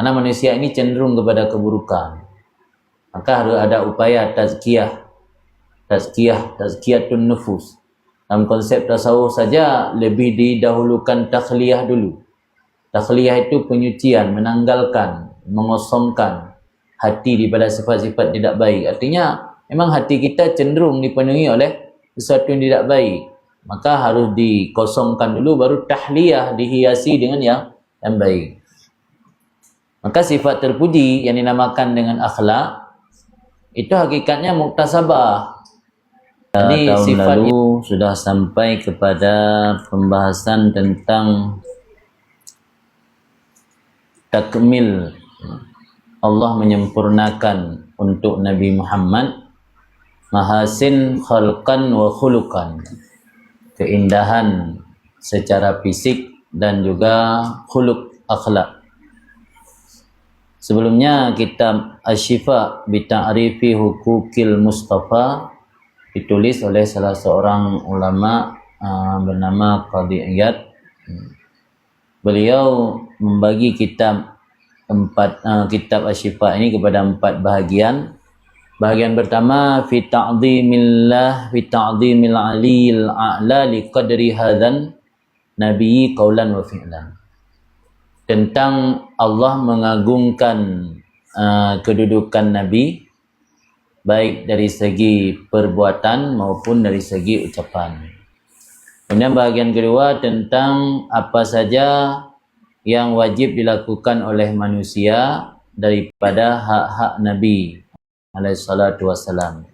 Karena manusia ini cenderung kepada keburukan. Maka harus ada upaya tazkiyatun nufus. Dalam konsep tasawuf saja lebih didahulukan takhliyah dulu. Takhliyah itu penyucian, menanggalkan, mengosongkan hati daripada sifat-sifat tidak baik. Artinya memang hati kita cenderung dipenuhi oleh sesuatu yang tidak baik. Maka harus dikosongkan dulu, baru tahliyah, dihiasi dengan yang baik. Maka sifat terpuji yang dinamakan dengan akhlak itu hakikatnya muktasabah. Jadi tahun lalu sudah sampai kepada pembahasan tentang takmil, Allah menyempurnakan untuk Nabi Muhammad mahasin khalqan wa khuluqan, keindahan secara fisik dan juga khuluq, akhlak. Sebelumnya kitab Asy-Syifa bi Ta'rifi Huquqil Mustafa ditulis oleh salah seorang ulama bernama Qadhi Iyad. Beliau membagi kitab Asy-Syifa ini kepada 4 bahagian. Bahagian pertama fi ta'dhimil aliyil a'la li qadri hadzan nabiyyi qaulan wa fi'lan. Tentang Allah mengagungkan kedudukan Nabi baik dari segi perbuatan maupun dari segi ucapan. Kemudian bahagian kedua tentang apa saja yang wajib dilakukan oleh manusia daripada hak-hak Nabi alaihi salatu wassalam.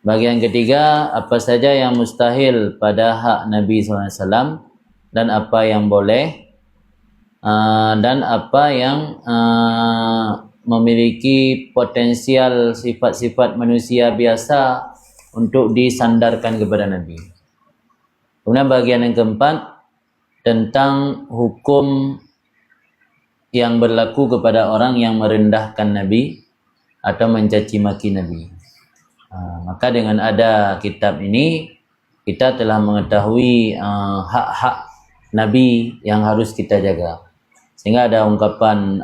Bahagian ketiga, apa saja yang mustahil pada hak Nabi SAW dan apa yang boleh, dan apa yang memiliki potensial sifat-sifat manusia biasa untuk disandarkan kepada Nabi. Kemudian bahagian yang keempat tentang hukum yang berlaku kepada orang yang merendahkan Nabi atau mencaci maki Nabi. Maka dengan ada kitab ini kita telah mengetahui hak-hak Nabi yang harus kita jaga. Sehingga ada ungkapan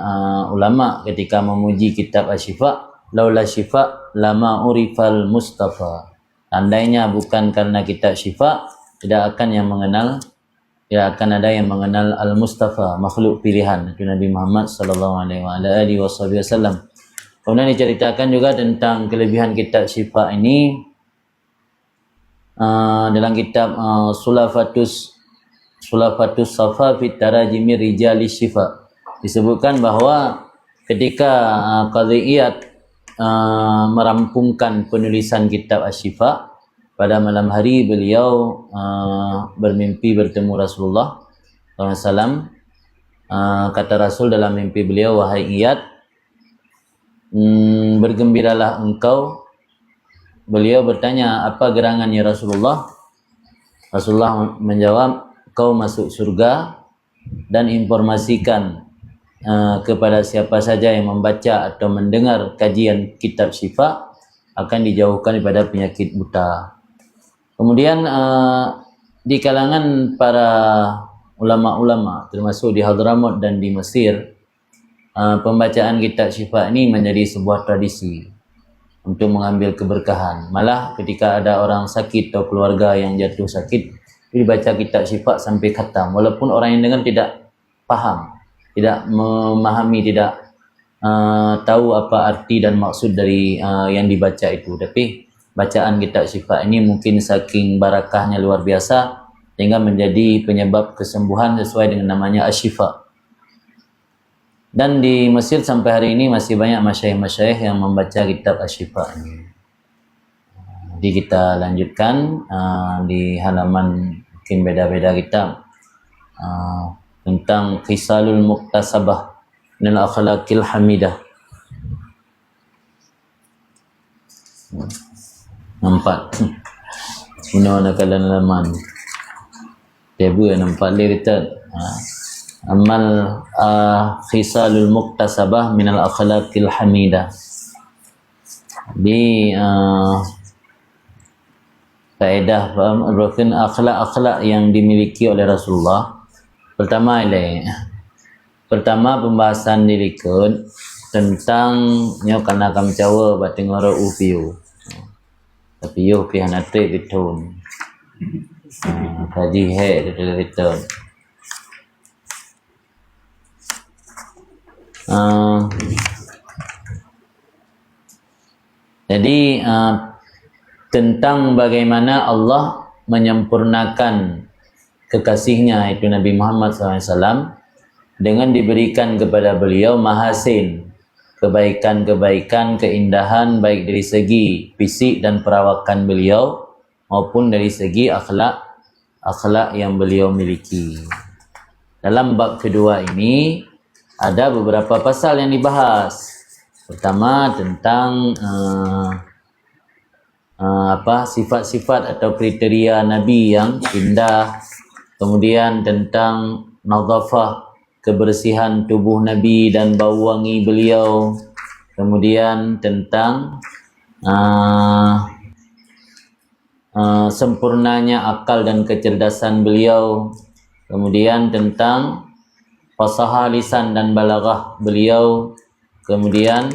ulama ketika memuji kitab Asy-Syifa, laula syifa lama urifal mustafa. Andainya bukan karena kitab Syifa, tidak akan ada yang mengenal al-Mustafa, makhluk pilihan itu Nabi Muhammad sallallahu alaihi wasallam. Kemudian diceritakan juga tentang kelebihan kitab Syifa ini dalam kitab Sulafatus Safa fi Tarajimi Rijali Syifa. Disebutkan bahwa ketika Qadhi Iyad merampungkan penulisan kitab Asy-Syifa, pada malam hari beliau bermimpi bertemu Rasulullah SAW. Kata Rasul dalam mimpi beliau, wahai Iyad, bergembiralah engkau. Beliau bertanya, apa gerangannya Rasulullah? Rasulullah menjawab, kau masuk surga dan informasikan kepada siapa saja yang membaca atau mendengar kajian kitab Syifa akan dijauhkan daripada penyakit buta. Kemudian di kalangan para ulama-ulama termasuk di Hadramaut dan di Mesir, pembacaan kitab Syifa ini menjadi sebuah tradisi untuk mengambil keberkahan. Malah ketika ada orang sakit atau keluarga yang jatuh sakit, dibaca kitab Syifa sampai khatam, walaupun orang yang dengar tidak paham, tidak memahami, tidak tahu apa arti dan maksud dari yang dibaca itu. Tapi bacaan kitab Syifa ini mungkin saking barakahnya luar biasa sehingga menjadi penyebab kesembuhan sesuai dengan namanya Asy-Syifa. Dan di Mesir sampai hari ini masih banyak masyayikh-masyayikh yang membaca kitab Asy-Syifa ini. Jadi kita lanjutkan di halaman mungkin beda-beda kitab tentang Khisalul Muktasabah minal Akhlaqil Hamidah. Nampak guna nakalan halaman table nampak lihat amal Khisalul Muktasabah minal Akhlaqil Hamidah. Di faedah akhlak-akhlak yang dimiliki oleh Rasulullah. Pertama ialah pertama pembahasan dirikun tentang nyo kana kam cawa bating ora upiu. Tapi yo pihanate bitun. Kaji he ditun. Jadi tentang bagaimana Allah menyempurnakan kekasihnya itu Nabi Muhammad SAW dengan diberikan kepada beliau mahasin, kebaikan-kebaikan, keindahan baik dari segi fisik dan perawakan beliau maupun dari segi akhlak yang beliau miliki. Dalam bab kedua ini ada beberapa pasal yang dibahas. Pertama tentang sifat-sifat atau kriteria Nabi yang indah. Kemudian tentang nadhafah, kebersihan tubuh Nabi dan bau wangi beliau. Kemudian tentang sempurnanya akal dan kecerdasan beliau. Kemudian tentang fasahah lisan dan balaghah beliau. Kemudian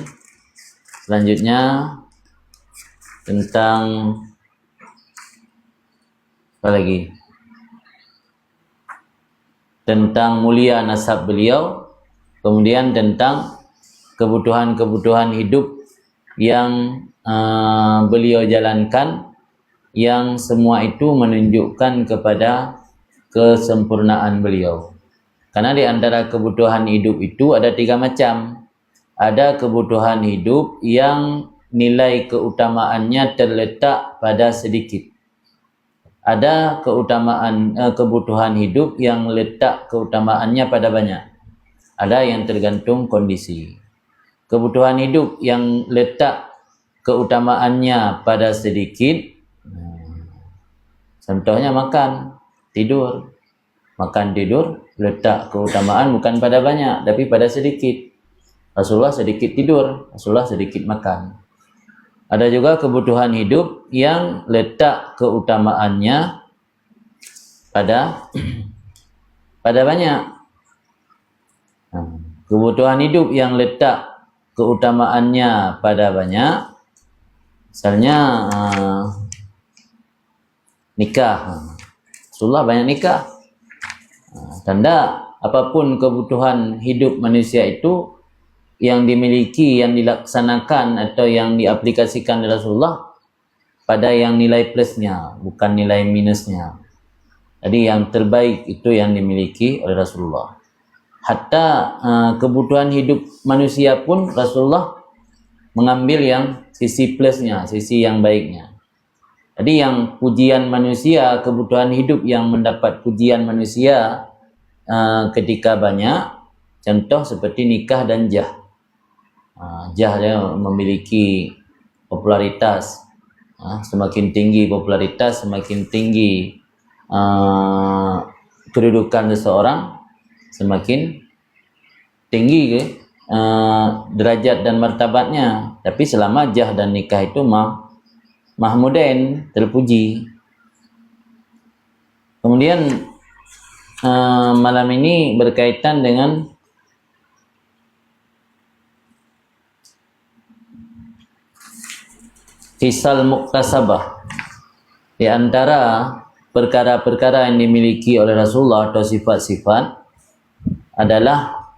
selanjutnya tentang apa lagi? Tentang mulia nasab beliau. Kemudian tentang kebutuhan-kebutuhan hidup yang beliau jalankan, yang semua itu menunjukkan kepada kesempurnaan beliau. Karena di antara kebutuhan hidup itu ada 3 macam. Ada kebutuhan hidup yang nilai keutamaannya terletak pada sedikit. Ada kebutuhan hidup yang letak keutamaannya pada banyak. Ada yang tergantung kondisi. Kebutuhan hidup yang letak keutamaannya pada sedikit, contohnya makan, tidur. Makan, tidur, letak keutamaan bukan pada banyak, tapi pada sedikit. Rasulullah sedikit tidur, Rasulullah sedikit makan. Ada juga kebutuhan hidup yang letak keutamaannya pada banyak. Kebutuhan hidup yang letak keutamaannya pada banyak, misalnya nikah. Rasulullah banyak nikah. Tanda apapun kebutuhan hidup manusia itu yang dimiliki, yang dilaksanakan atau yang diaplikasikan oleh Rasulullah pada yang nilai plusnya, bukan nilai minusnya. Jadi yang terbaik itu yang dimiliki oleh Rasulullah. Hatta kebutuhan hidup manusia pun Rasulullah mengambil yang sisi plusnya, sisi yang baiknya. Jadi yang pujian manusia, kebutuhan hidup yang mendapat pujian manusia ketika banyak, contoh seperti nikah dan jah. Jah dia memiliki popularitas. Semakin tinggi popularitas, semakin tinggi kedudukan seseorang, semakin tinggi derajat dan martabatnya. Tapi selama jah dan nikah itu mahmuden, terpuji. Kemudian malam ini berkaitan dengan Kisal muktasabah. Di antara perkara-perkara yang dimiliki oleh Rasulullah atau sifat-sifat adalah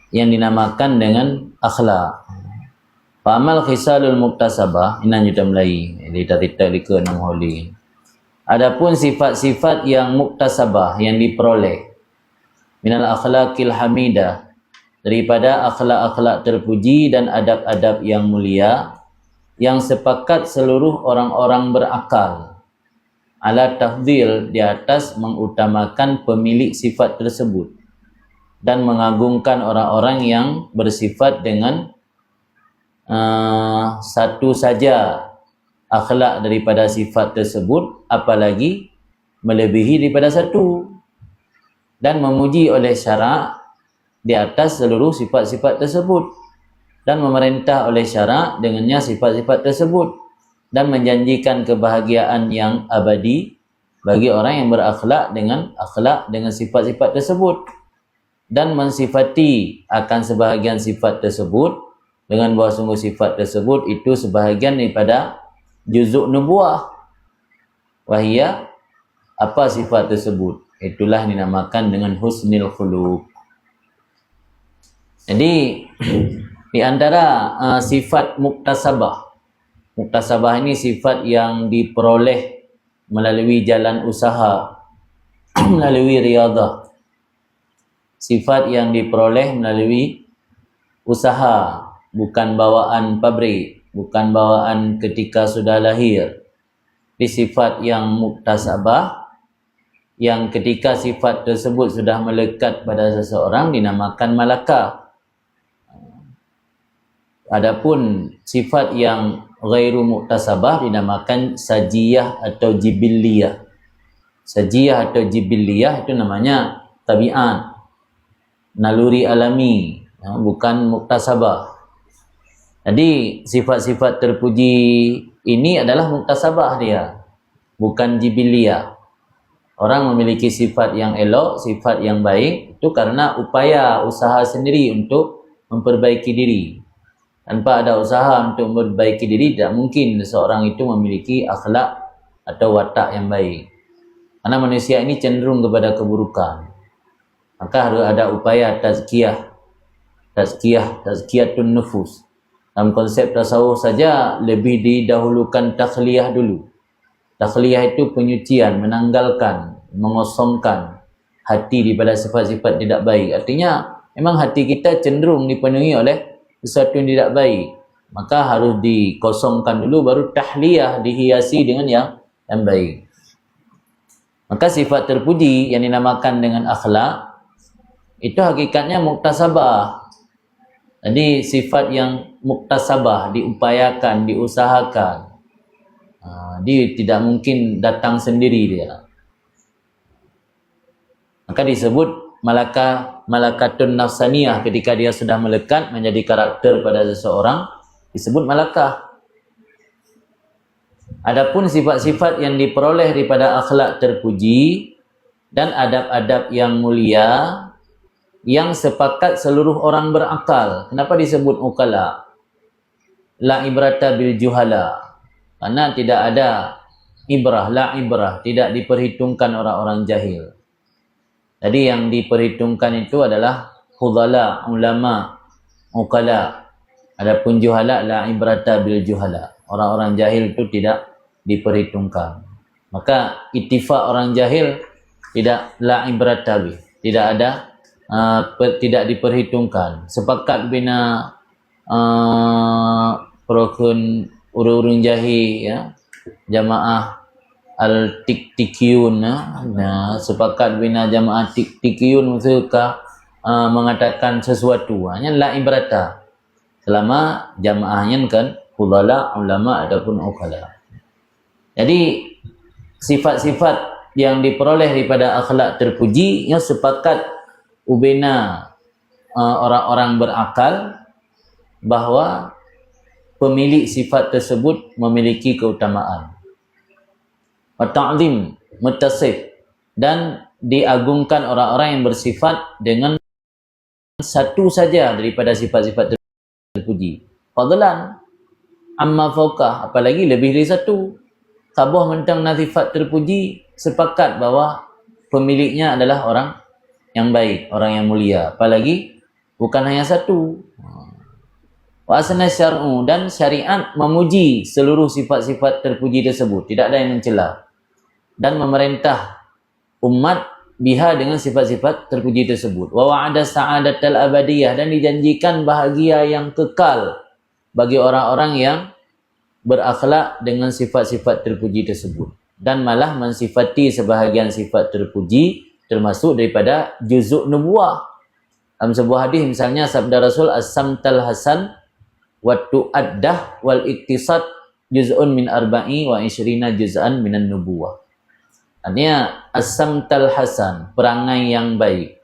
yang dinamakan dengan akhlak. Fa'amal khisalul muktasabah inan juta Melayu. Jadi kita ke nang holi. Adapun sifat-sifat yang muktasabah yang diperoleh minal akhlaqil hamidah, daripada akhlak-akhlak terpuji dan adab-adab yang mulia, yang sepakat seluruh orang-orang berakal ala tafdhil, di atas mengutamakan pemilik sifat tersebut dan mengagungkan orang-orang yang bersifat dengan satu saja akhlak daripada sifat tersebut, apalagi melebihi daripada satu, dan memuji oleh syarak di atas seluruh sifat-sifat tersebut, dan memerintah oleh syarak dengannya sifat-sifat tersebut, dan menjanjikan kebahagiaan yang abadi bagi orang yang berakhlak dengan sifat-sifat tersebut. dan mensifati akan sebahagian sifat tersebut dengan bahawa sungguh sifat tersebut itu sebahagian daripada juzuk nubuah. Wahia, apa sifat tersebut? Itulah dinamakan dengan husnul khuluq. Jadi di antara sifat muktasabah. Muktasabah ini sifat yang diperoleh melalui jalan usaha, melalui riadah. Sifat yang diperoleh melalui usaha, bukan bawaan pabrik, bukan bawaan ketika sudah lahir. Di sifat yang muktasabah, yang ketika sifat tersebut sudah melekat pada seseorang dinamakan malakah. Adapun sifat yang ghairu muktasabah dinamakan sajiyah atau jibilliyah. Sajiyah atau jibilliyah itu namanya tabiat, naluri alami, bukan muktasabah. Jadi sifat-sifat terpuji ini adalah muktasabah dia, bukan jibilliyah. Orang memiliki sifat yang elok, sifat yang baik itu karena upaya usaha sendiri untuk memperbaiki diri. Tanpa ada usaha untuk memperbaiki diri, tidak mungkin seorang itu memiliki akhlak atau watak yang baik. Karena manusia ini cenderung kepada keburukan. Maka harus ada upaya tazkiyatun nufus. Dalam konsep tasawuf saja lebih didahulukan takhliyah dulu. Takhliyah itu penyucian, menanggalkan, mengosongkan hati daripada sifat-sifat tidak baik. Artinya memang hati kita cenderung dipenuhi oleh sesuatu yang tidak baik. Maka harus dikosongkan dulu, baru tahliyah, dihiasi dengan yang baik. Maka sifat terpuji yang dinamakan dengan akhlak itu hakikatnya muktasabah. Jadi sifat yang muktasabah, diupayakan, diusahakan. Dia tidak mungkin datang sendiri dia. Maka disebut malakatun nafsaniyah ketika dia sudah melekat menjadi karakter pada seseorang, disebut malakah. Adapun sifat-sifat yang diperoleh daripada akhlak terpuji dan adab-adab yang mulia yang sepakat seluruh orang berakal. Kenapa disebut ukala? La ibrata bil juhala. Karena tidak ada ibrah, la ibrah, tidak diperhitungkan orang-orang jahil. Jadi yang diperhitungkan itu adalah khudala, ulama, ukala. Adapun juhala, la ibrata bil juhala. Orang-orang jahil itu tidak diperhitungkan. Maka ittifaq orang jahil tidak la ibrata bi, tidak ada tidak diperhitungkan. Sepakat bina rukun urun jahi, ya, jamaah al-tiktiyun, sepakat bina jamaah tiktiyun suka mengatakan sesuatu, hanya la ibrata selama jamaahnya kan khudala, ulama ataupun ukala. Jadi sifat-sifat yang diperoleh daripada akhlak terpuji yang sepakat ubena orang-orang berakal bahawa pemilik sifat tersebut memiliki keutamaan. Ta'zim, muttasif, dan diagungkan orang-orang yang bersifat dengan satu saja daripada sifat-sifat terpuji. Fadlan amma fawqah, apalagi lebih dari satu. Khabar tentang sifat terpuji sepakat bahawa pemiliknya adalah orang yang baik, orang yang mulia. Apalagi bukan hanya satu. Wa asna syar'u, dan syariat memuji seluruh sifat-sifat terpuji tersebut, tidak ada yang mencela, dan memerintah umat biha dengan sifat-sifat terpuji tersebut. Wa wa'ada sa'adatal abadiyah, dan dijanjikan bahagia yang kekal bagi orang-orang yang berakhlak dengan sifat-sifat terpuji tersebut, dan malah mensifati sebahagian sifat terpuji termasuk daripada juzuk nubuah. Dalam sebuah hadis misalnya sabda Rasul, as-samtal hasan wa tu'addah wal iktisad juz'un min arba'i wa isyrina juz'an minan nubuwah. Artinya as-samtal hasan, perangai yang baik,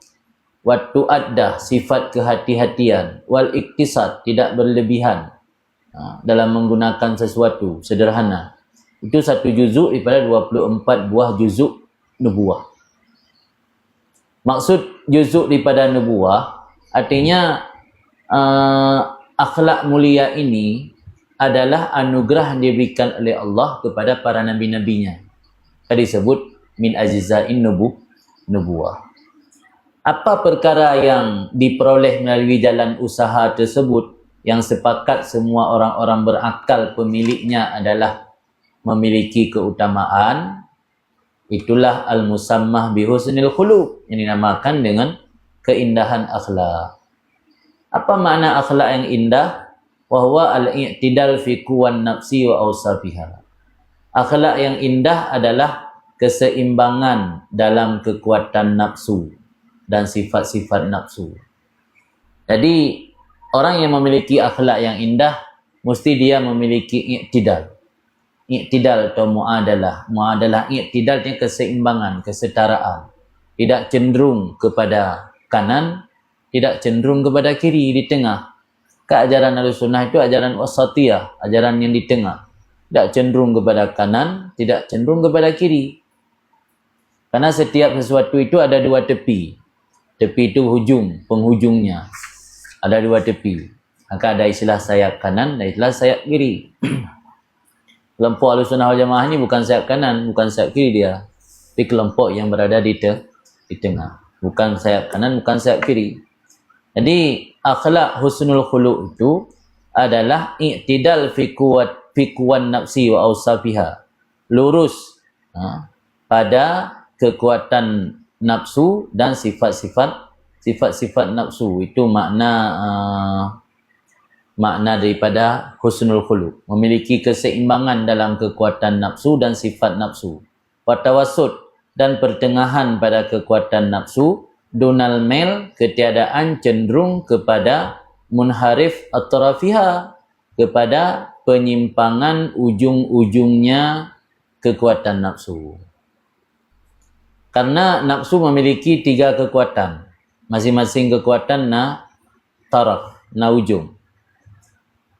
wa tu'addah, sifat kehati-hatian, wal iktisad, tidak berlebihan dalam menggunakan sesuatu, sederhana. Itu satu juzuk daripada 24 buah juzuk nubuah. Maksud juzuk daripada nubuah artinya akhlak mulia ini adalah anugerah yang diberikan oleh Allah kepada para nabi-nabinya. Tadi disebut min azizain nubuah. Apa perkara yang diperoleh melalui jalan usaha tersebut yang sepakat semua orang-orang berakal pemiliknya adalah memiliki keutamaan, itulah al-musammah bihusnil khuluq, yang dinamakan dengan keindahan akhlak. Apa makna akhlak yang indah? Wa huwa al-i'tidal fi quwwan nafsi wa awsafiha. Akhlak yang indah adalah keseimbangan dalam kekuatan nafsu dan sifat-sifat nafsu. Jadi orang yang memiliki akhlak yang indah mesti dia memiliki i'tidal. I'tidal atau muadalah. Muadalah i'tidal artinya keseimbangan, kesetaraan. Tidak cenderung kepada kanan, tidak cenderung kepada kiri, di tengah. Keajaran Ahlussunnah itu ajaran wasatiyah, ajaran yang di tengah. Tidak cenderung kepada kanan, tidak cenderung kepada kiri. Karena setiap sesuatu itu ada dua tepi. Tepi itu hujung, penghujungnya. Ada dua tepi. Maka ada istilah sayap kanan dan istilah sayap kiri. Kelompok Ahlussunnah wal Jamaah ini bukan sayap kanan, bukan sayap kiri dia. Tapi kelompok yang berada di tengah. Bukan sayap kanan, bukan sayap kiri. Jadi akhlak husnul khuluq itu adalah i'tidal fi quwwan nafsi wa awsafiha. Lurus pada kekuatan nafsu dan sifat-sifat nafsu. Itu makna daripada husnul khuluq, memiliki keseimbangan dalam kekuatan nafsu dan sifat nafsu. Wa tawassut, dan pertengahan pada kekuatan nafsu, dunal mail, ketiadaan cenderung kepada munharif atrafiha, kepada penyimpangan ujung-ujungnya kekuatan nafsu. Karena nafsu memiliki 3 kekuatan. Masing-masing kekuatan taraf, ujung.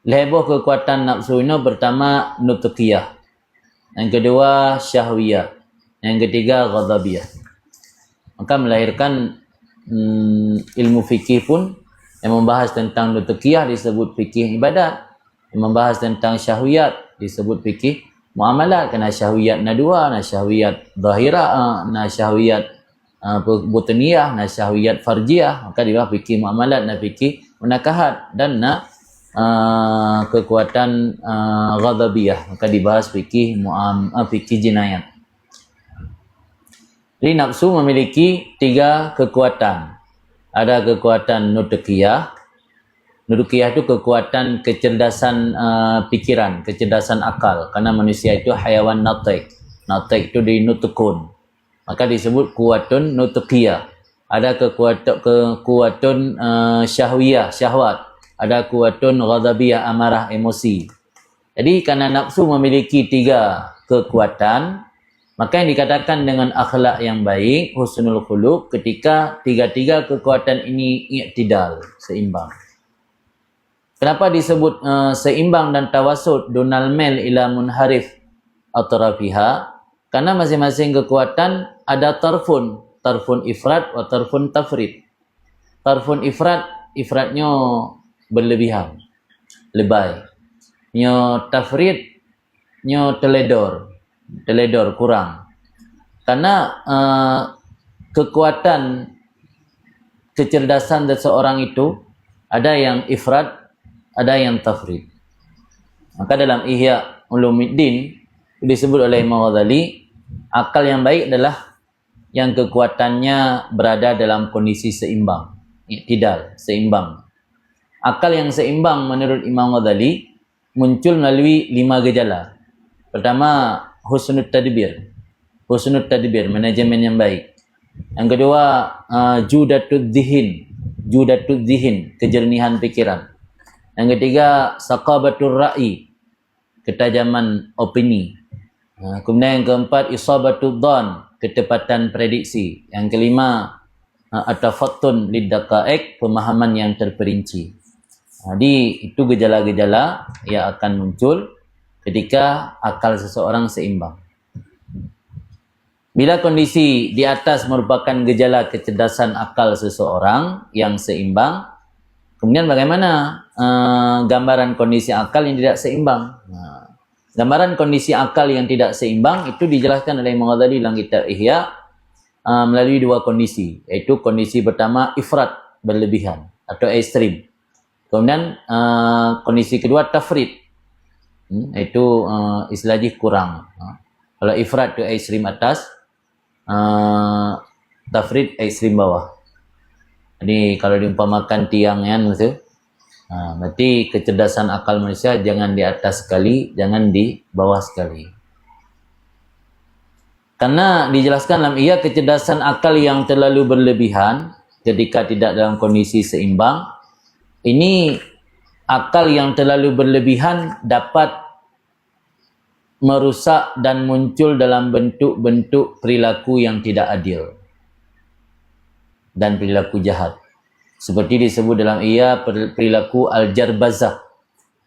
Leboh kekuatan nafsu ini pertama nutqiyah, yang kedua syahwiyah, yang ketiga ghadabiyah. Maka melahirkan ilmu fikih pun yang membahas tentang nutqiyah disebut fikih ibadat, yang membahas tentang syahwiyat disebut fikih muamalat. Kena syahwiyat dua, syahwiyat zahirah, syahwiyat butiniyah, syahwiyat farjiyah. Maka dia fikih muamalat, fikih munakahat, dan kekuatan ghadabiyah, maka dibahas fikih jinayat. Jadi nafsu memiliki 3 kekuatan. Ada kekuatan nutqiyah. Nutqiyah itu kekuatan kecerdasan pikiran, kecerdasan akal. Karena manusia itu hayawan natiq. Natiq itu dinutukun. Maka disebut kuwatun nutqiyah. Ada kekuatan syahwiyah, syahwat. Ada kuwatun ghadabiyah, amarah, emosi. Jadi karena nafsu memiliki 3 kekuatan, maka yang dikatakan dengan akhlak yang baik, husnul khuluq, ketika 3 kekuatan ini i'tidal, seimbang. Kenapa disebut seimbang dan tawassut dunal mail ila munharif atrafiha? Karena masing-masing kekuatan ada tarfun ifrat wa tarfun tafrid. Tarfun ifratnya berlebihan, lebay. Nyo tafrid, nyo teledor kurang. Karena kekuatan kecerdasan seseorang itu ada yang ifrat, ada yang tafrid. Maka dalam Ihya Ulumuddin disebut oleh Imam Ghazali, akal yang baik adalah yang kekuatannya berada dalam kondisi seimbang, i'tidal, seimbang. Akal yang seimbang menurut Imam Ghazali muncul melalui 5 gejala. Pertama, husnul tadbir, manajemen yang baik. Yang kedua, judatud zihin, kejernihan pikiran. Yang ketiga, saqabatur ra'i, ketajaman opini. Kemudian yang keempat, isabatud dhan, ketepatan prediksi. Yang kelima, atafattun liddaqa'iq, pemahaman yang terperinci. Jadi itu gejala-gejala yang akan muncul ketika akal seseorang seimbang. Bila kondisi di atas merupakan gejala kecerdasan akal seseorang yang seimbang, kemudian bagaimana gambaran kondisi akal yang tidak seimbang? Gambaran kondisi akal yang tidak seimbang itu dijelaskan oleh Imam Ghazali dalam kitab Ihya melalui dua kondisi, iaitu kondisi pertama ifrat, berlebihan atau ekstrim. Kemudian kondisi kedua tafrid, iaitu istilahnya kurang. Kalau ifrat itu ekstrim atas, tafrid ekstrim bawah. Jadi kalau diumpamakan tiang kan gitu, berarti kecerdasan akal manusia jangan di atas sekali, jangan di bawah sekali. Karena dijelaskan dalam ia kecerdasan akal yang terlalu berlebihan ketika tidak dalam kondisi seimbang, ini akal yang terlalu berlebihan dapat merusak dan muncul dalam bentuk-bentuk perilaku yang tidak adil dan perilaku jahat. Seperti disebut dalam ia perilaku al-jarbazah.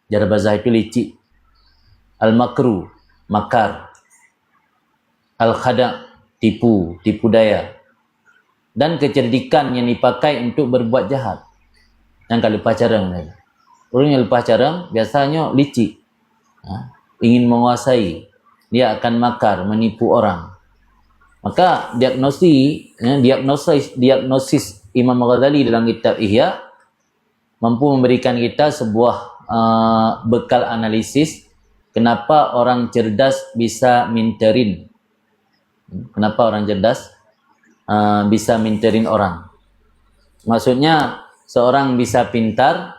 Jarbazah itu licik. Al-makru, makar. Al-khada', tipu daya. Dan kecerdikan yang dipakai untuk berbuat jahat. Yang kalau lepas carang. Orang yang lepas carang biasanya licik. Ingin menguasai, dia akan makar, menipu orang. Maka diagnosis Imam Ghazali dalam kitab Ihya mampu memberikan kita sebuah bekal analisis kenapa orang cerdas bisa minterin. Kenapa orang cerdas bisa minterin orang. Maksudnya seorang bisa pintar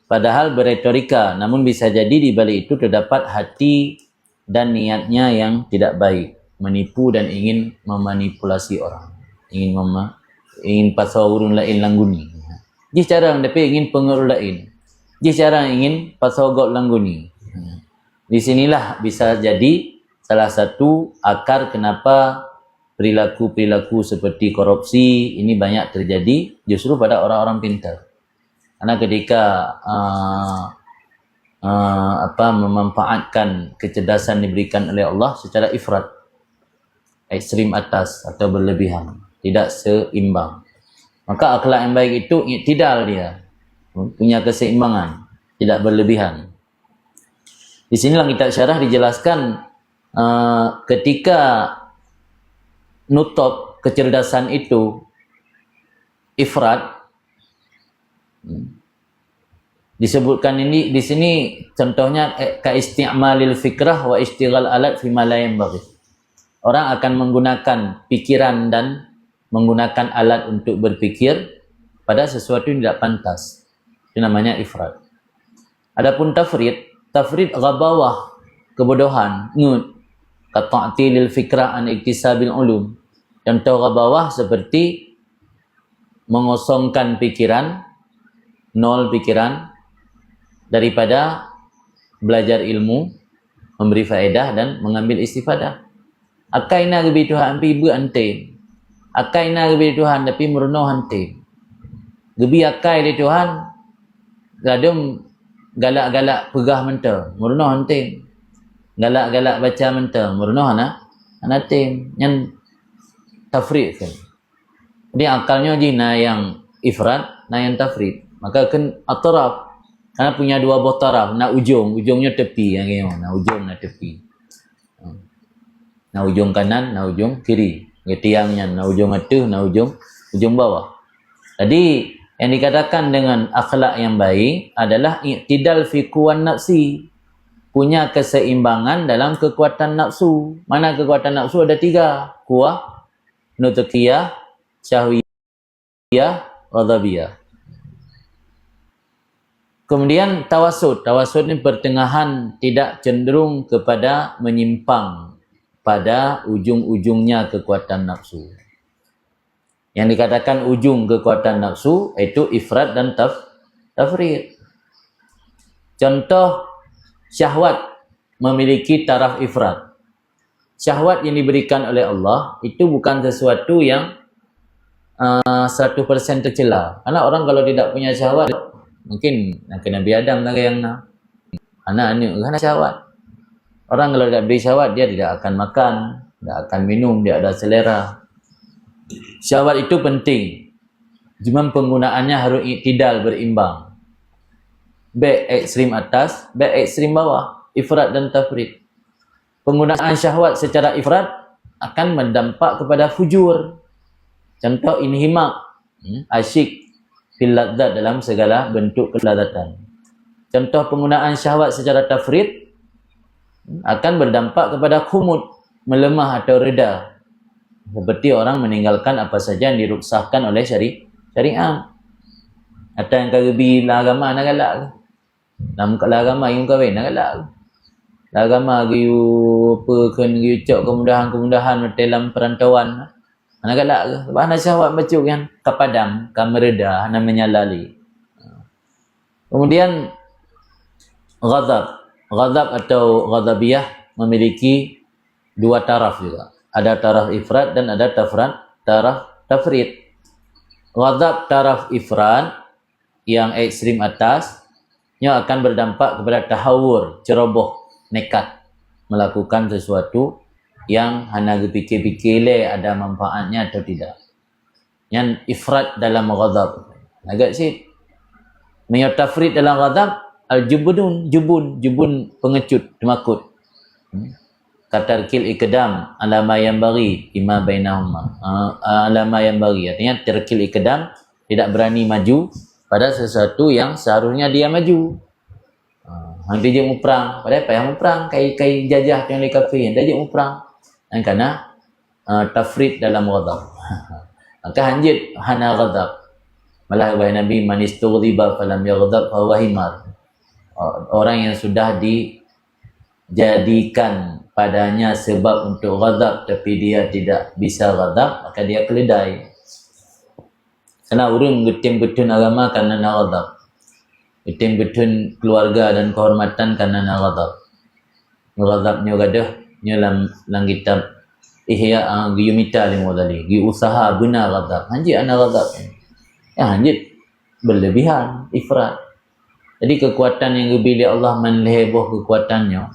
padahal beretorika, namun bisa jadi di balik itu terdapat hati dan niatnya yang tidak baik, menipu dan ingin memanipulasi orang, ingin pasawurun lain langguni. Ji cara tapi ingin pengaruh lain. Ji cara ingin pasawgot langguni. Di sinilah bisa jadi salah satu akar kenapa perilaku-perilaku seperti korupsi ini banyak terjadi justru pada orang-orang pintar. Karena ketika memanfaatkan kecerdasan diberikan oleh Allah secara ifrat, ekstrim atas atau berlebihan, tidak seimbang, maka akhlak yang baik itu iktidal, dia punya keseimbangan, tidak berlebihan. Di sinilah kitab syarah dijelaskan ketika nutuk kecerdasan itu ifrat. Disebutkan ini di sini contohnya ka isti'malil fikrah wa istighal alat fi ma la yanbaghi. Orang akan menggunakan pikiran dan menggunakan alat untuk berpikir pada sesuatu yang tidak pantas. Itu namanya ifrat. Adapun tafrid ghabawah, kebodohan, ngut, ka ta'tilil fikrah an iktisabil ulum. Contoh ghabawah seperti mengosongkan pikiran, nol pikiran daripada belajar ilmu, memberi faedah dan mengambil istifadah. Akaina gebi Tuhan pi bu ante. Akaina gebi Tuhan tapi merenung ante. Gebi akai di Tuhan gadum galak-galak pegah mentah, merenung ante. Galak-galak baca mentah, merenung anatim yang tafrid kan. Jadi akalnya jina yang ifrat, na yang tafrid. Maka kan atraf, karena punya dua buah taraf, nak ujungnya tepi, yang nak ujung nak tepi, nak ujung kanan, nak ujung kiri, tiangnya nak ujung atas, nak ujung bawah. Jadi yang dikatakan dengan akhlak yang baik adalah iktidal fi quwan nafsi, punya keseimbangan dalam kekuatan nafsu. Mana kekuatan nafsu ada tiga, kuah, nutukiyah, syahwiyah, ghadabiyah. Kemudian tawasud ini pertengahan, tidak cenderung kepada menyimpang pada ujung-ujungnya kekuatan nafsu. Yang dikatakan ujung kekuatan nafsu itu ifrat dan tafrid. Contoh syahwat memiliki taraf ifrat. Syahwat yang diberikan oleh Allah itu bukan sesuatu yang 100% tercela. Karena orang kalau tidak punya syahwat, mungkin kena Nabi Adam lagi yang anak ni kerana syahwat. Orang kalau tidak beri syahwat dia tidak akan makan, tak akan minum, dia ada selera. Syahwat itu penting, cuma penggunaannya harus iktidal, berimbang. Baik ekstrim atas, baik ekstrim bawah, ifrat dan tafrid. Penggunaan syahwat secara ifrat akan mendampak kepada fujur. Contoh inhimak, asyik fil ladzat, dalam segala bentuk kelazatan. Contoh penggunaan syahwat secara tafrid akan berdampak kepada khumud, melemah atau reda. Seperti orang meninggalkan apa saja yang diruksahkan oleh syariat. Atau yang kagabi lah agama nak galak ke? Nam kat agama yang kahwin nak galak ke? Agama giu apa kan giu cok kemudahan-kemudahan dalam perantauan. Nak galak ke? Sebab nak syahwat baca kan kepadam, kan mereda, nak menyalali. Kemudian ghadab. Ghadab atau ghadabiyah memiliki dua taraf juga. Ada taraf ifrat dan ada taraf tafrid. Ghadab taraf ifrat yang ekstrim atasnya akan berdampak kepada tahawur, ceroboh, nekat melakukan sesuatu yang hanya fikir-fikir ada manfaatnya atau tidak. Yang ifrat dalam ghadab agak sih. Yang tafrid dalam ghadab al-jubun, jubun pengecut, temakut. Katarkil ikdam alama yang bagi ima bainahuma, alama yang bagi artinya terkil ikdam, tidak berani maju pada sesuatu yang seharusnya dia maju. Nanti dia mau perang, padahal payah mau perang, kai jajah yang di kafir, dia mau perang. Dan karena tafrid dalam ghadab. Maka hanjit hana ghadab. Malah wahai Nabi, man istughdiba falam yaghdab fa huwa himar. Orang yang sudah dijadikan padanya sebab untuk ghadab tapi dia tidak bisa ghadab, maka dia keledai. Karena orang getim betun agama karena nak ghadab. Getim betun keluarga dan kehormatan karena nak ghadab. Ghadabnya gadah nya dalam kitab Ihya Giyumita Al-Mudali. Gi usaha benar ghadab. Hanjit ana ghadab. Ya hanjit berlebihan, ifrat. Jadi kekuatan yang diberi Allah menleheboh kekuatannya.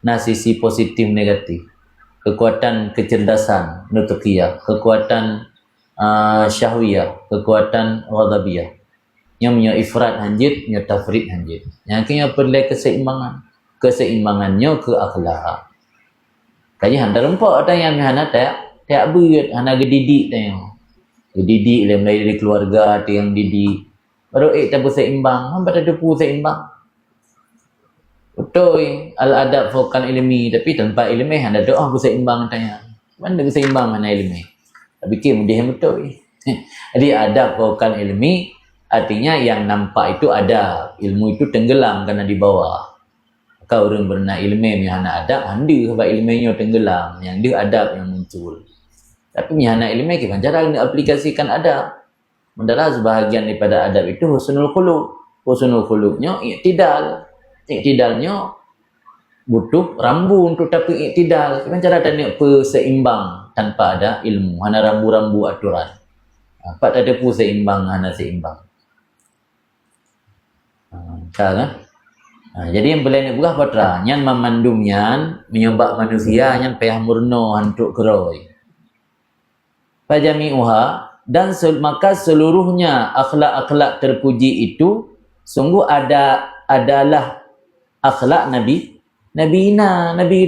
Nah, sisi positif negatif. Kekuatan kecerdasan nutukiyah, kekuatan syahwiyah, kekuatan ghadabiyah. Yang punya ifrat hanjit, punya tafrid hanjit. Yang akhirnya perlu keseimbangan. Keseimbangannya ke akhlak. Kaya handa rempak ada yang hana tak berat, hana gedidik tanya. Gedidik le mulai dari keluarga ada yang didik. Baru tak berseimbang, hamba tak ada seimbang. Betul, al-adab fawqal ilmi, tapi tanpa ilmi anda doa berseimbang tanya. Mana berseimbang mana ilmi? Tapi dia betul. Jadi adab fawqal ilmi artinya yang nampak itu ada, ilmu itu tenggelam karena di bawah. Maka orang berenang ilmi mihana adab, handi sebab ilminya tenggelam, yang dia adab yang muncul. Tapi mihana ilmi kita cara aplikasikan adab. Mendalah sebahagian daripada adab itu husnul khuluq. Husnul khuluqnya iktidal. Iktidalnya butuh rambu untuk tapi iktidal. Kan cara tanya seimbang tanpa ada ilmu. Hana rambu-rambu aturan. Apa tak ada seimbang, hana seimbang. Kan? Jadi yang boleh nak buah patra. Yang memandumnya menyebab manusia yang payah murno untuk keroi. Fajami'uha. Dan maka seluruhnya akhlak-akhlak terpuji itu sungguh adalah akhlak Nabi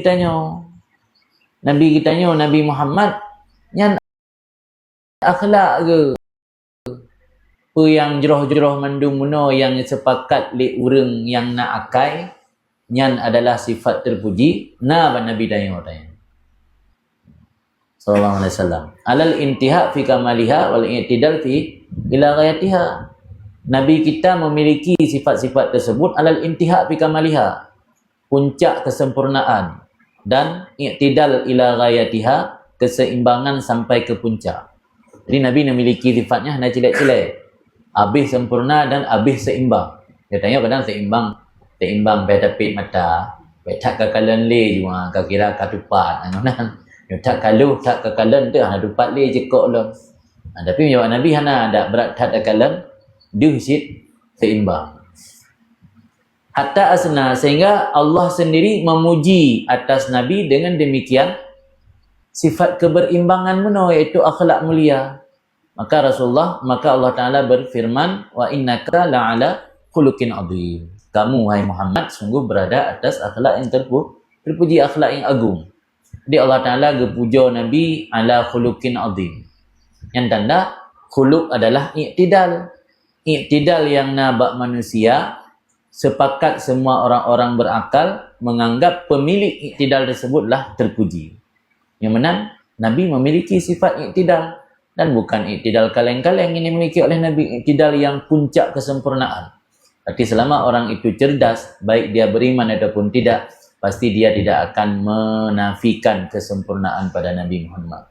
kitanya. Nabi Muhammad yang akhlak ke apa yang jeroh-jeroh mandumuno yang sepakat li urang yang nak akai yang adalah sifat terpuji Nabi tanya. Sallallahu alaihi wasallam. Alal intiha fi kamaliha wal i'tidal fi ila ghayatiha. Nabi kita memiliki sifat-sifat tersebut alal intiha fi kamaliha. Puncak kesempurnaan dan i'tidal ila ghayatiha, keseimbangan sampai ke puncak. Jadi Nabi memiliki sifatnya hanya cilek-cilek. Habis sempurna dan habis seimbang. Dia tanya kadang seimbang pada tapit mata, pada kakalan le juga, kira katupat anonan. Tak kalau tak kekalan tu hana dupat le jekok lo. Tapi menjawab Nabi hana ada berat tak kekalan dia sit seimbang. Hatta asna sehingga Allah sendiri memuji atas Nabi dengan demikian sifat keberimbangan mana, iaitu akhlak mulia. Maka Allah Ta'ala berfirman, wa innaka la'ala khuluqin azim. Kamu, wahai Muhammad, sungguh berada atas akhlak yang terpuji, akhlak yang agung. Jadi Allah Ta'ala gepuja Nabi ala khuluqin azim. Yang tanda khuluq adalah i'tidal. I'tidal yang nabak manusia, sepakat semua orang-orang berakal menganggap pemilik i'tidal tersebutlah terpuji. Yang mana Nabi memiliki sifat i'tidal, dan bukan i'tidal kaleng-kaleng yang dimiliki oleh Nabi, i'tidal yang puncak kesempurnaan. Berarti selama orang itu cerdas, baik dia beriman ataupun tidak, pasti dia tidak akan menafikan kesempurnaan pada Nabi Muhammad.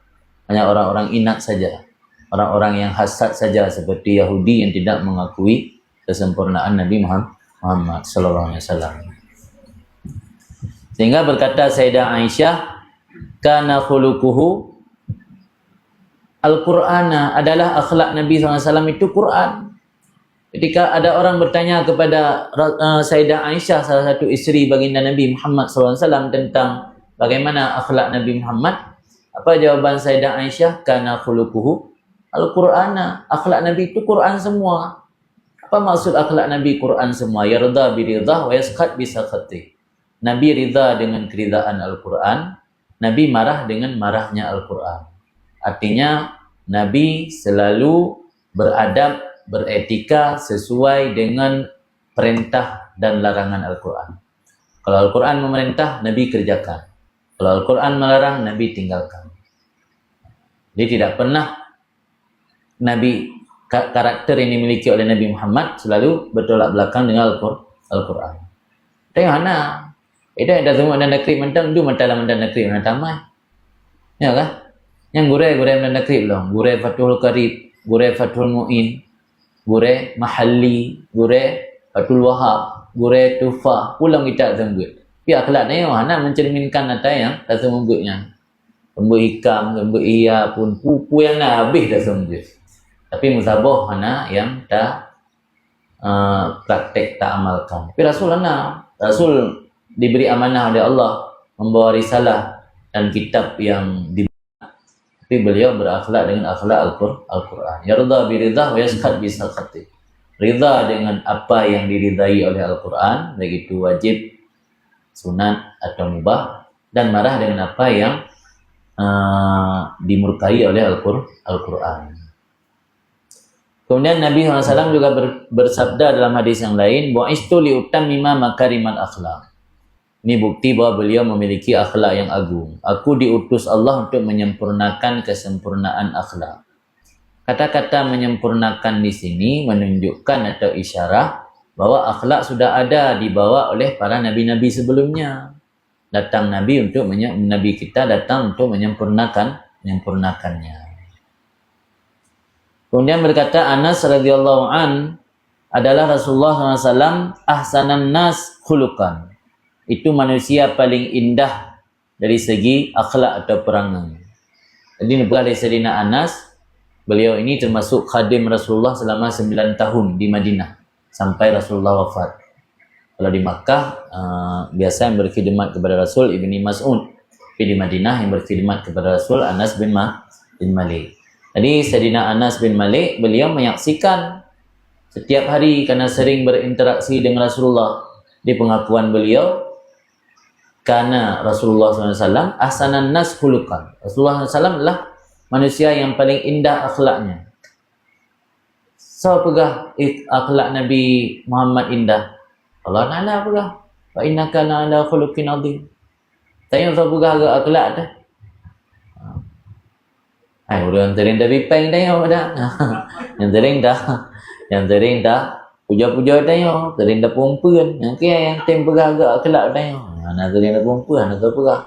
Hanya orang-orang inat saja, orang-orang yang hasad saja, seperti Yahudi yang tidak mengakui kesempurnaan Nabi Muhammad sallallahu alaihi wasallam. Sehingga berkata Sayyidah Aisyah, kana khuluquhu Al-Qur'ana, adalah akhlak Nabi SAW itu Quran. Ketika ada orang bertanya kepada Sayyidah Aisyah, salah satu isteri baginda Nabi Muhammad SAW, tentang bagaimana akhlak Nabi Muhammad, apa jawaban Sayyidah Aisyah? Kana khuluquhu Al-Qur'ana, akhlak Nabi itu Quran semua. Apa maksud akhlak Nabi Quran semua? Yarda biridah wa yaskhat bisakhati. Nabi ridha dengan keridaan Al-Quran, Nabi marah dengan marahnya Al-Quran. Artinya Nabi selalu beradab, beretika sesuai dengan perintah dan larangan Al-Quran. Kalau Al-Quran memerintah, Nabi kerjakan. Kalau Al-Quran melarang, Nabi tinggalkan. Jadi tidak pernah Nabi, karakter yang dimiliki oleh Nabi Muhammad selalu bertolak belakang dengan Al-Quran. Tengok mana? Itu ada semua dan nakrib mentang, du mentalah mendan nakrib na tamai. Ya kah? Yang gureh mendan nakrib long, gureh Fathul Qarib, gureh Fathul Mu'in, gureh Mahalli, gureh Fathul Wahab, gureh Tufah, pulang kita sembut. Tapi akhlak ni mana mencerminkan ada yang tak sembutnya. Sembut hikam, sembut iya pun pupu yang nak habis dah sembut. Tapi musabah mana yang tak praktek, tak amalkan. Tapi Rasul Rasul diberi amanah oleh Allah membawa risalah dan kitab yang tapi beliau berakhlak dengan akhlak Al-Quran. Yarda biridah wa yaskhat bisakhati. Ridha dengan apa yang diridai oleh Al-Quran, baik itu wajib, sunat atau mubah, dan marah dengan apa yang dimurkai oleh Al-Quran. Kemudian Nabi SAW juga bersabda dalam hadis yang lain, bu'istu liutammima makarimal akhlak. Ini bukti bahawa beliau memiliki akhlak yang agung. Aku diutus Allah untuk menyempurnakan kesempurnaan akhlak. Kata-kata menyempurnakan di sini menunjukkan atau isyarat bahwa akhlak sudah ada dibawa oleh para nabi-nabi sebelumnya. Datang Nabi untuk Nabi kita datang untuk menyempurnakannya. Kemudian berkata Anas radhiyallahu an, adalah Rasulullah SAW ahsanan nas khuluqan. Itu manusia paling indah dari segi akhlak atau perangai. Jadi dari Sayyidina Anas, beliau ini termasuk khadim Rasulullah selama 9 tahun di Madinah sampai Rasulullah wafat. Kalau di Makkah biasa yang berkhidmat kepada Rasul Ibni Mas'ud, tapi di Madinah yang berkhidmat kepada Rasul Anas bin Malik. Jadi Sayyidina Anas bin Malik, beliau menyaksikan setiap hari karena sering berinteraksi dengan Rasulullah. Di pengakuan beliau, karena Rasulullah SAW ahsanan nas khuluqan. Rasulullah SAW adalah manusia yang paling indah akhlaknya. So pegah akhlak Nabi Muhammad indah. Allah Ta'ala pegah. Wa innaka la'ala khuluqin azim. Tanya so pegah akhlak dah. Orang sering dah bipeng tanya dah. Yang sering dah puja-puja tanya, sering dah perempuan. Yang kaya yang tem pegah akhlak tanya. Nak sering dah perempuan, nak pegah.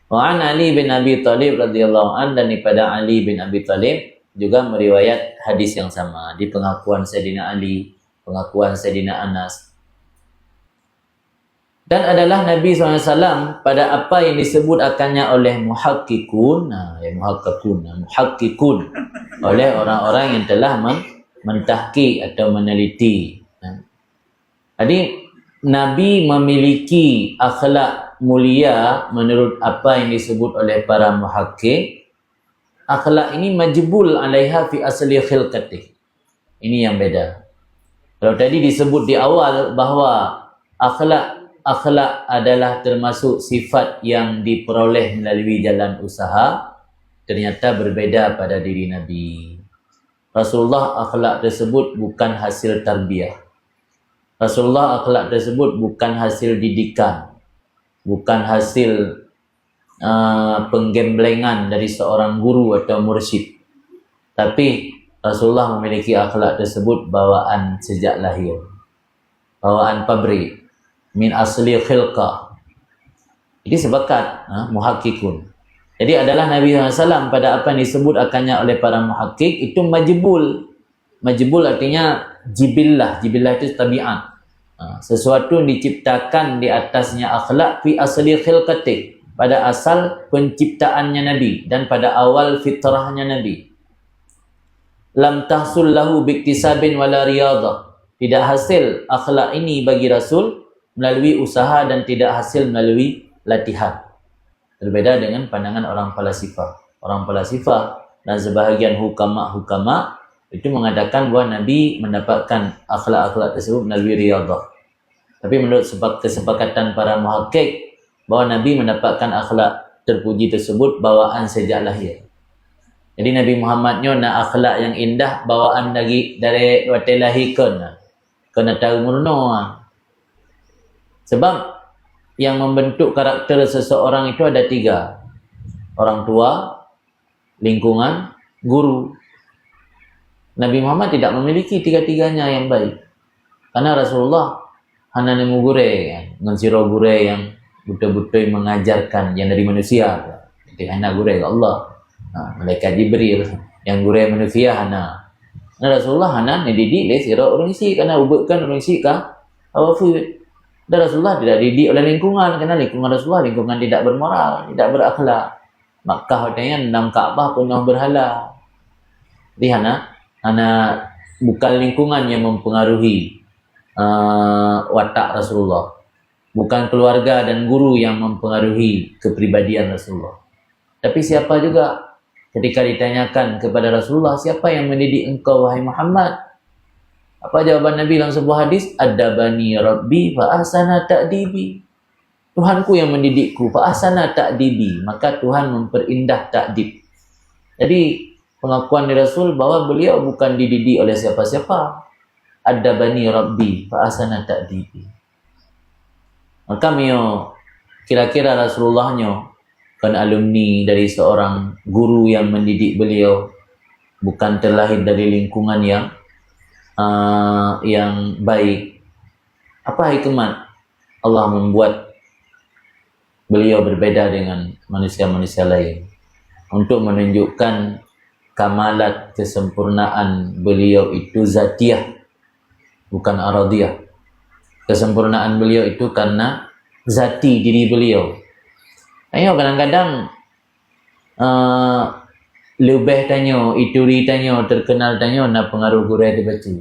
Wa an Ali bin Abi Thalib radhiyallahu an, dan daripada Ali bin Abi Thalib juga meriwayat hadis yang sama di pengakuan Sayyidina Ali, pengakuan Sayyidina Anas. Dan adalah Nabi SAW pada apa yang disebut akannya oleh muhakkikun, muhakkikun oleh orang-orang yang telah mentahqiq atau meneliti. Jadi Nabi memiliki akhlak mulia menurut apa yang disebut oleh para muhakkik. Akhlak ini majbul alaiha fi asli khilqatih. Ini yang beda. Kalau tadi disebut di awal bahawa akhlak adalah termasuk sifat yang diperoleh melalui jalan usaha, ternyata berbeda pada diri Nabi. Rasulullah akhlak tersebut bukan hasil tarbiyah. Rasulullah akhlak tersebut bukan hasil didikan, bukan hasil penggemblengan dari seorang guru atau mursyid. Tapi Rasulullah memiliki akhlak tersebut bawaan sejak lahir, bawaan pabrik, min asli khilqah. Jadi sepakat muhakkikun. Jadi adalah Nabi SAW pada apa yang disebut akannya oleh para muhakkik itu majbul. Majbul artinya jibillah. Jibillah itu tabiat. Sesuatu yang diciptakan di atasnya akhlak fi asli khilqatih, pada asal penciptaannya Nabi dan pada awal fitrahnya Nabi. Lam tahsul lahu biktisabin wala riyadah. Tidak hasil akhlak ini bagi Rasul melalui usaha dan tidak hasil melalui latihan. Berbeda dengan pandangan orang falasifah. Orang falasifah dan sebahagian hukama itu mengatakan bahawa Nabi mendapatkan akhlak-akhlak tersebut melalui riyadah. Tapi menurut kesepakatan para muhakkik, bahawa Nabi mendapatkan akhlak terpuji tersebut bawaan sejak lahir. Jadi Nabi Muhammadnya nak akhlak yang indah bawaan dari waktu lahir kena tahu murno. Sebab yang membentuk karakter seseorang itu ada 3. Orang tua, lingkungan, guru. Nabi Muhammad tidak memiliki 3-tiganya yang baik. Karena Rasulullah hanya nemu gure, ngensiro gure yang betul-betul mengajarkan yang dari manusia. Jadi hanya gure Allah. Malaikat Jibril yang gure manusia hanya. Rasulullah hanya dididik oleh sira orang isi karena ubahkan orang isi kah awafu. Dan Rasulullah tidak dididik oleh lingkungan karena lingkungan Rasulullah lingkungan tidak bermoral, tidak berakhlak. Makkah katanya 6 Kaabah penuh berhala. Jadi hanya bukan lingkungan yang mempengaruhi watak Rasulullah. Bukan keluarga dan guru yang mempengaruhi kepribadian Rasulullah. Tapi siapa juga ketika ditanyakan kepada Rasulullah, siapa yang mendidik engkau wahai Muhammad? Apa jawaban Nabi dalam sebuah hadis? Adabani Rabbi fa ahsana ta'dibi. Tuhanku yang mendidikku fa ahsana ta'dibi, maka Tuhan memperindah ta'dib. Jadi pengakuan dari Rasul bahwa beliau bukan dididik oleh siapa-siapa. Adabani Rabbi fa ahsana ta'dibi. Maka kira-kira Rasulullahnya kan alumni dari seorang guru yang mendidik beliau, bukan terlahir dari lingkungan yang baik. Apa hikmat Allah membuat beliau berbeda dengan manusia-manusia lain? Untuk menunjukkan kamalat kesempurnaan beliau itu zatiyah, bukan aradiyah. Kesempurnaan beliau itu karena zati diri beliau. Ayo kadang-kadang lebih tanyo, ituri tanyo, terkenal tanyo, na pengaruh gurau dibaca.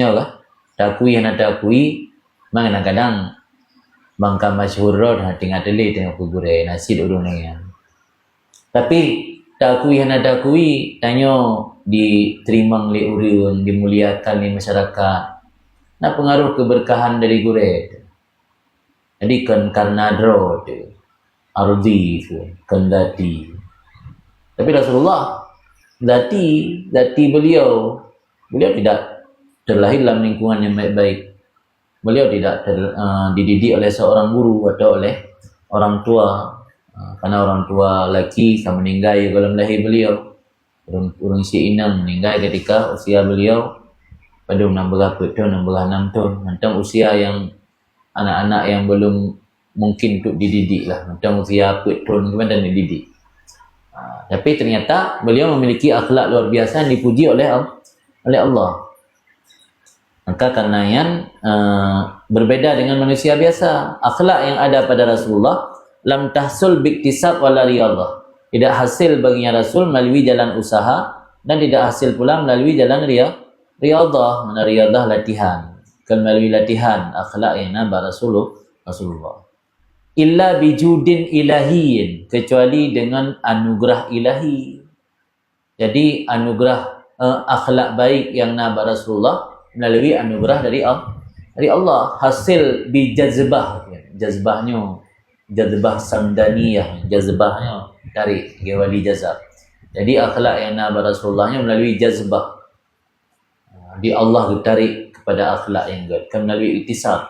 Ya kah? Takui hana takui, kadang-kadang bangka masyhur road hati ngateli tengok gurau nasi urun yang. Tapi takui hana takui tanyo diterima oleh urun, dimuliakan di masyarakat. Nah pengaruh keberkahan dari gurau. Jadi karena dro ardi kendati. Tapi Rasulullah zati beliau tidak terlahir dalam lingkungan yang baik-baik. Beliau tidak dididik oleh seorang guru atau oleh orang tua. Karena orang tua laki akan meninggal dalam lahir beliau. Orang si inang meninggal ketika usia beliau pada 16 tahun, 16 tahun. Tentang usia yang anak-anak yang belum mungkin untuk dididik lah. Macam usia 4 tahun kemudian dan dididik. Tapi ternyata beliau memiliki akhlak luar biasa yang dipuji oleh Allah. Maka karena yang berbeda dengan manusia biasa, akhlak yang ada pada Rasulullah lam tahsul biktisab wala riyadhah. Tidak hasil baginya Rasul melalui jalan usaha dan tidak hasil pula melalui jalan riyadhah. Mana riyadhah latihan. Kan melalui latihan akhlak yang nambah Rasulullah. illa bijudin ilahiyin, kecuali dengan anugerah ilahi. Jadi anugerah akhlak baik yang naba Rasulullah melalui anugerah dari Allah, hasil bijazbah, jazbahnya jazbah samdaniyah, jazbahnya dari wali jazab. Jadi akhlak yang naba Rasulullahnya melalui jazbah, di Allah ditarik kepada akhlak yang kan melalui iktisab.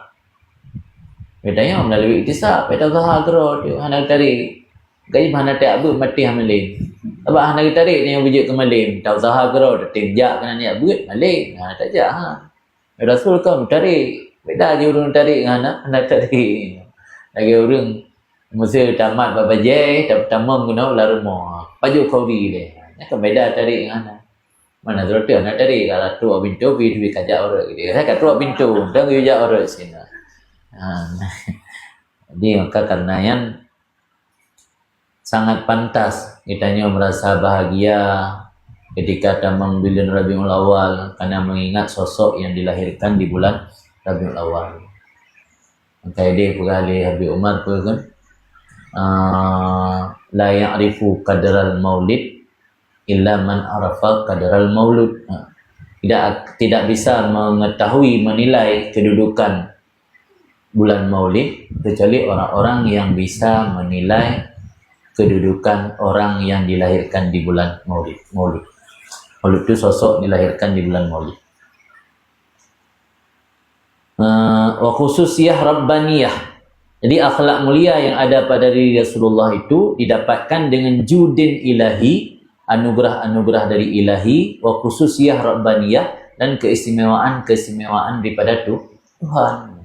Bedanya melalui iktisab, beda zahar gerot, hana tarik. Gaya hana tak abu mati hamalin. Abah hana tarik ni yang wujud ke malim, tahu zahar gerot, tinjak kena niat buat malim. Tak jak ha. Rasul kau tarik. Beda je orang tarik hana tarik. Lagi orang mesti tamat babajai, tamam guna ular rumah. Paju kauri le. Nak beda tarik hana. Mana tu nak tarik kalau tu pintu pi kajak orang gitu. Saya kat tu pintu, dah kajak orang sini. Jadi maka karena yang sangat pantas kitanya merasa bahagia ketika tamam bulan Rabiul Awal karena mengingat sosok yang dilahirkan di bulan Rabiul Awal. Maka dia pegali Habib Umar pun la ya'rifu qadral maulid illa man arafa qadral maulud. Tidak bisa mengetahui menilai kedudukan bulan Maulid kecuali orang-orang yang bisa menilai kedudukan orang yang dilahirkan di bulan Maulid. Maulid itu sosok dilahirkan di bulan Maulid. Wa khususiyah rabbaniyah. Jadi akhlak mulia yang ada pada diri Rasulullah itu didapatkan dengan judin ilahi, anugerah-anugerah dari ilahi, wa khususiyah rabbaniyah, dan keistimewaan daripada Tuhan.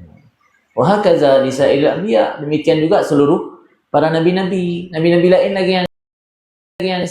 Wahakaza lisail anbiya, demikian juga seluruh para nabi-nabi lain lagi yang